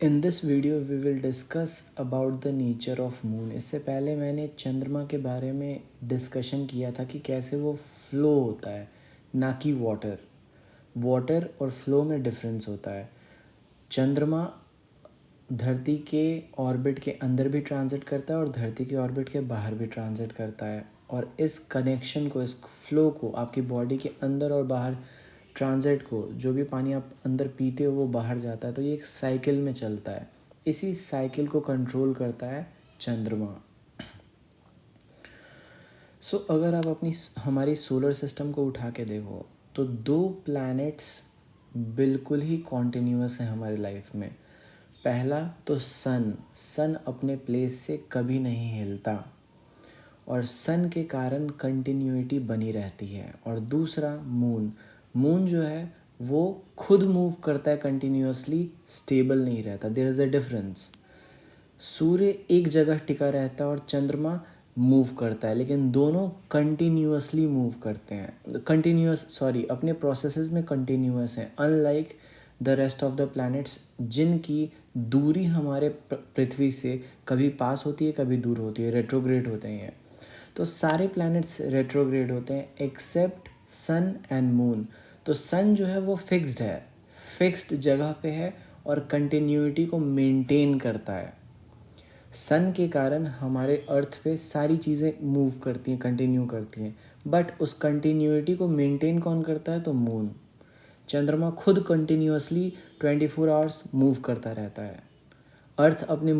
In this video we will discuss about the nature of moon. इससे पहले मैंने चंद्रमा के बारे में डिस्कशन किया था कि कैसे वो फ्लो होता है, ना कि वाटर और फ्लो में डिफरेंस होता है। चंद्रमा धरती के ऑर्बिट के अंदर भी ट्रांजिट करता है और धरती के ऑर्बिट के बाहर भी ट्रांजिट करता है, और इस कनेक्शन को, इस फ्लो को, आपकी बॉडी के अंदर और बाहर ट्रांजिट को, जो भी पानी आप अंदर पीते हो वो बाहर जाता है, तो ये एक साइकिल में चलता है। इसी साइकिल को कंट्रोल करता है चंद्रमा। अगर आप हमारी सोलर सिस्टम को उठा के देखो तो 2 प्लैनेट्स बिल्कुल ही कॉन्टिन्यूअस हैं हमारी लाइफ में। पहला तो सन अपने प्लेस से कभी नहीं हिलता और सन के कारण कंटिन्यूटी बनी रहती है। और दूसरा मून जो है वो खुद मूव करता है कंटिन्यूअसली, स्टेबल नहीं रहता। There is a difference. सूर्य एक जगह टिका रहता है और चंद्रमा मूव करता है, लेकिन दोनों कंटिन्यूअसली मूव करते हैं, अपने प्रोसेसेस में कंटिन्यूअस हैं, unlike the rest of the planets जिनकी दूरी हमारे पृथ्वी से कभी पास होती है, कभी दूर होती है, रेट्रोग्रेड होते हैं। तो सारे प्लैनेट्स रेट्रोग्रेड होते हैं एक्सेप्ट सन एंड मून। तो सन जो है वो फिक्स्ड जगह पे है और कंटिन्यूटी को मेंटेन करता है। सन के कारण हमारे अर्थ पे सारी चीज़ें मूव करती हैं, कंटिन्यू करती हैं, बट उस कंटिन्यूटी को मेंटेन कौन करता है? तो मून। चंद्रमा खुद कंटिन्यूअसली 24 आवर्स मूव करता रहता है। अर्थ अपने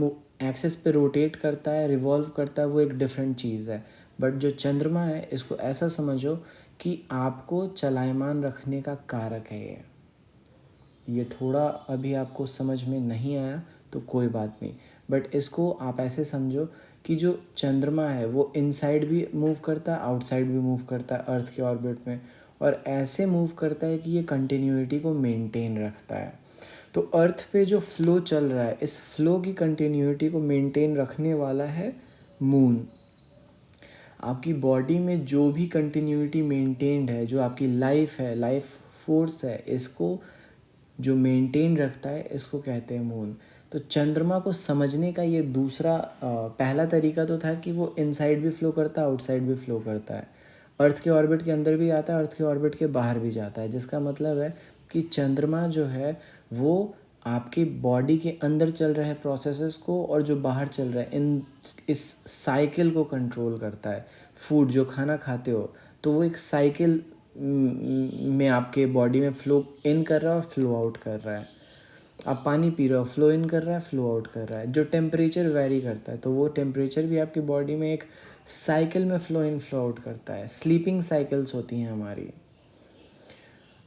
एक्सेस पे रोटेट करता है, रिवॉल्व करता है, वो एक डिफरेंट चीज़ है। बट जो चंद्रमा है, इसको ऐसा समझो कि आपको चलायमान रखने का कारक है ये थोड़ा अभी आपको समझ में नहीं आया तो कोई बात नहीं, बट इसको आप ऐसे समझो कि जो चंद्रमा है वो इनसाइड भी मूव करता है, आउटसाइड भी मूव करता है अर्थ के ऑर्बिट में, और ऐसे मूव करता है कि ये कंटिन्यूटी को मेंटेन रखता है। तो अर्थ पे जो फ्लो चल रहा है, इस फ्लो की कंटिन्यूटी को मेंटेन रखने वाला है मून। आपकी बॉडी में जो भी कंटिन्यूटी मेंटेन्ड है, जो आपकी लाइफ है, लाइफ फोर्स है, इसको जो मेंटेन रखता है, इसको कहते हैं मून। तो चंद्रमा को समझने का ये दूसरा पहला तरीका तो था कि वो इनसाइड भी फ्लो करता है, आउटसाइड भी फ्लो करता है, अर्थ के ऑर्बिट के अंदर भी आता है, अर्थ के ऑर्बिट के बाहर भी जाता है, जिसका मतलब है कि चंद्रमा जो है वो आपकी बॉडी के अंदर चल रहे प्रोसेसेस को और जो बाहर चल रहा है इस साइकिल को कंट्रोल करता है। फूड जो खाना खाते हो तो वो एक साइकिल में आपके बॉडी में फ्लो इन कर रहा है और फ्लो आउट कर रहा है। आप पानी पी रहे हो, फ्लो इन कर रहा है, फ्लो आउट कर रहा है। जो टेम्परेचर वेरी करता है तो वो टेम्परेचर भी आपकी बॉडी में एक साइकिल में फ्लो इन फ्लो आउट करता है। स्लीपिंग साइकिल्स होती हैं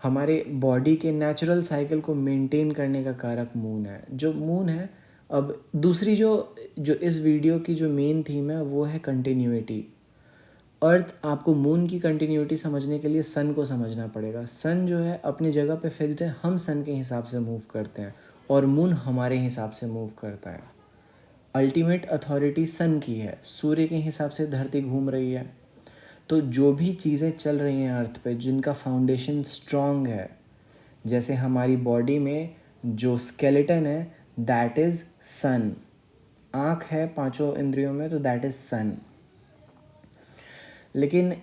हमारे बॉडी के नेचुरल साइकिल को मेंटेन करने का कारक मून है। जो मून है, अब दूसरी जो इस वीडियो की जो मेन थीम है वो है कंटिन्यूटी। अर्थ आपको मून की कंटिन्यूटी समझने के लिए सन को समझना पड़ेगा। सन जो है अपनी जगह पे फिक्स्ड है, हम सन के हिसाब से मूव करते हैं और मून हमारे हिसाब से मूव करता है। अल्टीमेट अथॉरिटी सन की है, सूर्य के हिसाब से धरती घूम रही है। तो जो भी चीज़ें चल रही हैं अर्थ पे, जिनका फाउंडेशन स्ट्रॉन्ग है, जैसे हमारी बॉडी में जो स्केलेटन है दैट इज़ सन। आँख है 5 इंद्रियों में तो दैट इज़ सन। लेकिन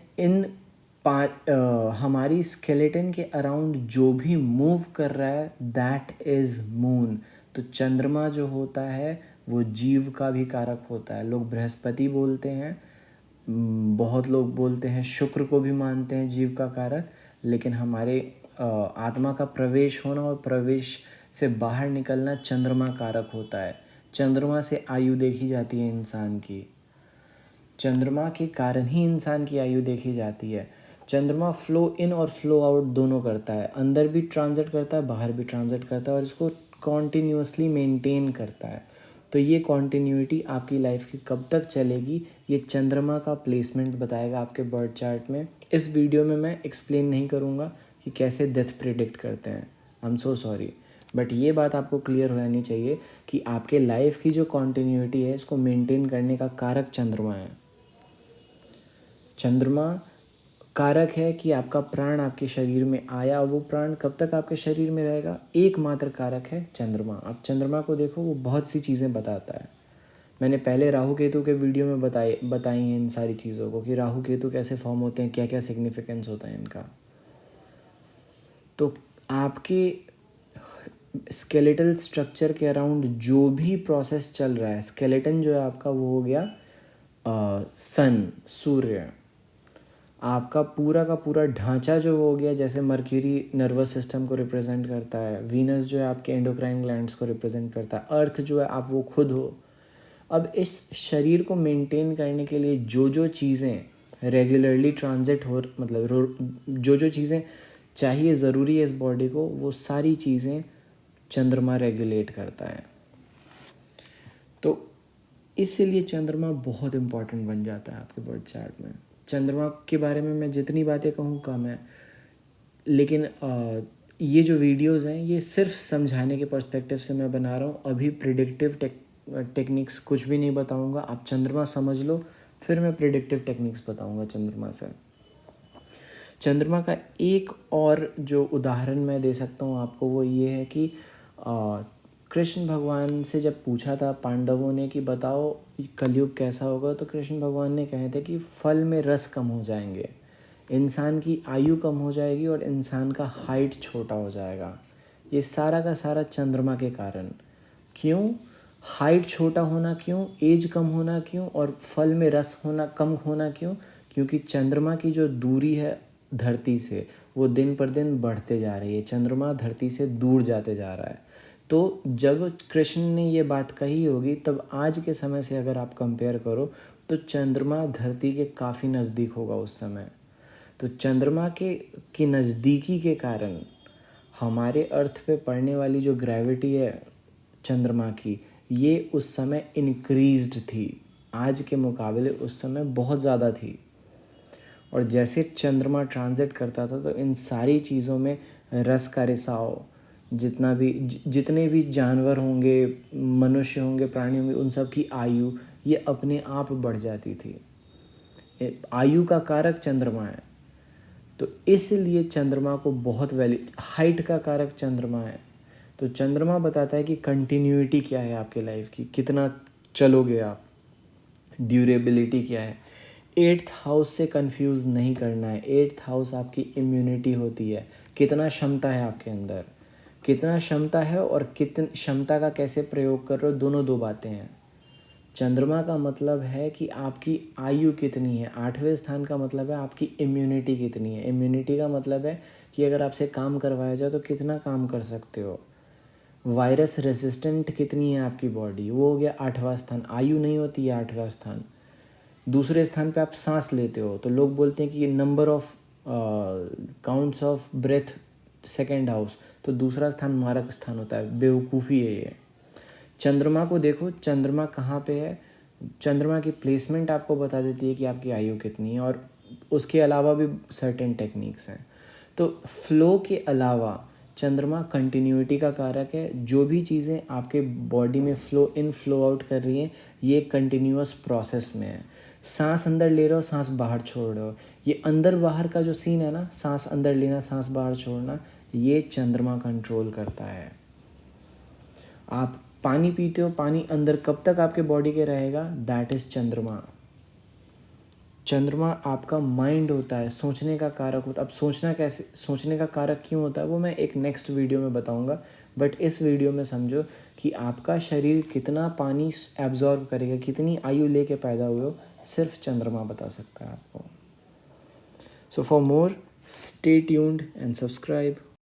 हमारी स्केलेटन के अराउंड जो भी मूव कर रहा है दैट इज़ मून। तो चंद्रमा जो होता है वो जीव का भी कारक होता है। लोग बृहस्पति बोलते हैं, बहुत लोग बोलते हैं शुक्र को भी मानते हैं जीव का कारक, लेकिन हमारे आत्मा का प्रवेश होना और प्रवेश से बाहर निकलना चंद्रमा कारक होता है। चंद्रमा से आयु देखी जाती है इंसान की, चंद्रमा के कारण ही इंसान की आयु देखी जाती है। चंद्रमा फ्लो इन और फ्लो आउट दोनों करता है, अंदर भी ट्रांजिट करता है, बाहर भी ट्रांजिट करता है, और इसको कॉन्टीन्यूसली मेंटेन करता है। तो ये कॉन्टीन्यूटी आपकी लाइफ की कब तक चलेगी, ये चंद्रमा का प्लेसमेंट बताएगा आपके बर्थ चार्ट में। इस वीडियो में मैं एक्सप्लेन नहीं करूँगा कि कैसे डेथ प्रिडिक्ट करते हैं, I am so sorry, but ये बात आपको क्लियर रहनी चाहिए कि आपके लाइफ की जो कॉन्टीन्यूटी है इसको मेंटेन करने का कारक चंद्रमा है। चंद्रमा कारक है कि आपका प्राण आपके शरीर में आया, वो प्राण कब तक आपके शरीर में रहेगा, एकमात्र कारक है चंद्रमा। अब चंद्रमा को देखो, वो बहुत सी चीज़ें बताता है। मैंने पहले राहु केतु के वीडियो में बताई हैं इन सारी चीज़ों को, कि राहु केतु कैसे फॉर्म होते हैं, क्या क्या सिग्निफिकेंस होता है इनका। तो आपके स्केलेटल स्ट्रक्चर के अराउंड जो भी प्रोसेस चल रहा है, स्केलेटन जो है आपका वो हो गया सन, सूर्य। आपका पूरा का पूरा ढांचा जो हो गया, जैसे मर्क्यूरी नर्वस सिस्टम को रिप्रेजेंट करता है, वीनस जो है आपके एंडोक्राइन ग्लैंड्स को रिप्रेजेंट करता है, अर्थ जो है आप वो खुद हो। अब इस शरीर को मेंटेन करने के लिए जो जो चीज़ें रेगुलरली ट्रांजिट हो, मतलब जो जो चीज़ें चाहिए, ज़रूरी है इस बॉडी को, वो सारी चीज़ें चंद्रमा रेगुलेट करता है। तो इसीलिए चंद्रमा बहुत इम्पॉर्टेंट बन जाता है आपके बर्थ चार्ट में। चंद्रमा के बारे में मैं जितनी बातें कहूँ कम है, लेकिन ये जो वीडियोस हैं ये सिर्फ समझाने के पर्सपेक्टिव से मैं बना रहा हूँ। अभी प्रिडिक्टिव टेक्निक्स कुछ भी नहीं बताऊँगा, आप चंद्रमा समझ लो, फिर मैं प्रिडिक्टिव टेक्निक्स बताऊँगा चंद्रमा से। चंद्रमा का एक और जो उदाहरण मैं दे सकता हूँ आपको, वो ये है कि कृष्ण भगवान से जब पूछा था पांडवों ने कि बताओ कलयुग कैसा होगा, तो कृष्ण भगवान ने कहे थे कि फल में रस कम हो जाएंगे, इंसान की आयु कम हो जाएगी और इंसान का हाइट छोटा हो जाएगा। ये सारा का सारा चंद्रमा के कारण। क्यों हाइट छोटा होना, क्यों एज कम होना, क्यों और फल में रस होना कम होना, क्यों? क्योंकि चंद्रमा की जो दूरी है धरती से, वो दिन पर दिन बढ़ते जा रही है। चंद्रमा धरती से दूर जाते जा रहा है। तो जब कृष्ण ने ये बात कही होगी, तब आज के समय से अगर आप कंपेयर करो तो चंद्रमा धरती के काफ़ी नज़दीक होगा उस समय। तो चंद्रमा की नज़दीकी के कारण हमारे अर्थ पे पड़ने वाली जो ग्रेविटी है चंद्रमा की, ये उस समय इंक्रीज्ड थी, आज के मुकाबले उस समय बहुत ज़्यादा थी। और जैसे चंद्रमा ट्रांजिट करता था, तो इन सारी चीज़ों में रस का रिसाव, जितने भी जानवर होंगे, मनुष्य होंगे, प्राणी होंगे, उन सब की आयु ये अपने आप बढ़ जाती थी। आयु का कारक चंद्रमा है, तो इसलिए चंद्रमा को बहुत वैल्यू, हाइट का कारक चंद्रमा है। तो चंद्रमा बताता है कि कंटिन्यूटी क्या है आपके लाइफ की, कितना चलोगे आप, ड्यूरेबिलिटी क्या है। 8th हाउस से कंफ्यूज नहीं करना है। 8th हाउस आपकी इम्यूनिटी होती है, कितना क्षमता है आपके अंदर, कितना क्षमता है और कितनी क्षमता का कैसे प्रयोग कर रहे हो, दोनों दो बातें हैं। चंद्रमा का मतलब है कि आपकी आयु कितनी है। 8वें स्थान का मतलब है आपकी इम्यूनिटी कितनी है। इम्यूनिटी का मतलब है कि अगर आपसे काम करवाया जाए तो कितना काम कर सकते हो। वायरस रेसिस्टेंट कितनी है आपकी बॉडी, वो हो गया 8वां स्थान। आयु नहीं होती है 8वां स्थान। दूसरे स्थान पे आप सांस लेते हो, तो लोग बोलते हैं कि number of counts of breath, second house, तो दूसरा स्थान मारक स्थान होता है। बेवकूफ़ी है ये। चंद्रमा को देखो, चंद्रमा कहाँ पे है, चंद्रमा की प्लेसमेंट आपको बता देती है कि आपकी आयु कितनी है। और उसके अलावा भी सर्टेन टेक्निक्स हैं। तो फ्लो के अलावा चंद्रमा कंटिन्यूटी का कारक है। जो भी चीज़ें आपके बॉडी में फ्लो इन फ्लो आउट कर रही हैं, ये कंटिन्यूअस प्रोसेस में है। सांस अंदर ले रहे हो, सांस बाहर छोड़ रहे हो, ये अंदर बाहर का जो सीन है ना, सांस अंदर लेना, सांस बाहर छोड़ना, ये चंद्रमा कंट्रोल करता है। आप पानी पीते हो, पानी अंदर कब तक आपके बॉडी के रहेगा, दैट इज़ चंद्रमा। चंद्रमा आपका माइंड होता है, सोचने का कारक होता है। अब सोचना कैसे, सोचने का कारक क्यों होता है, वो मैं एक नेक्स्ट वीडियो में बताऊंगा। बट इस वीडियो में समझो कि आपका शरीर कितना पानी एब्जॉर्ब करेगा, कितनी आयु लेके पैदा हुए हो, सिर्फ चंद्रमा बता सकता है आपको। So for more stay tuned and subscribe.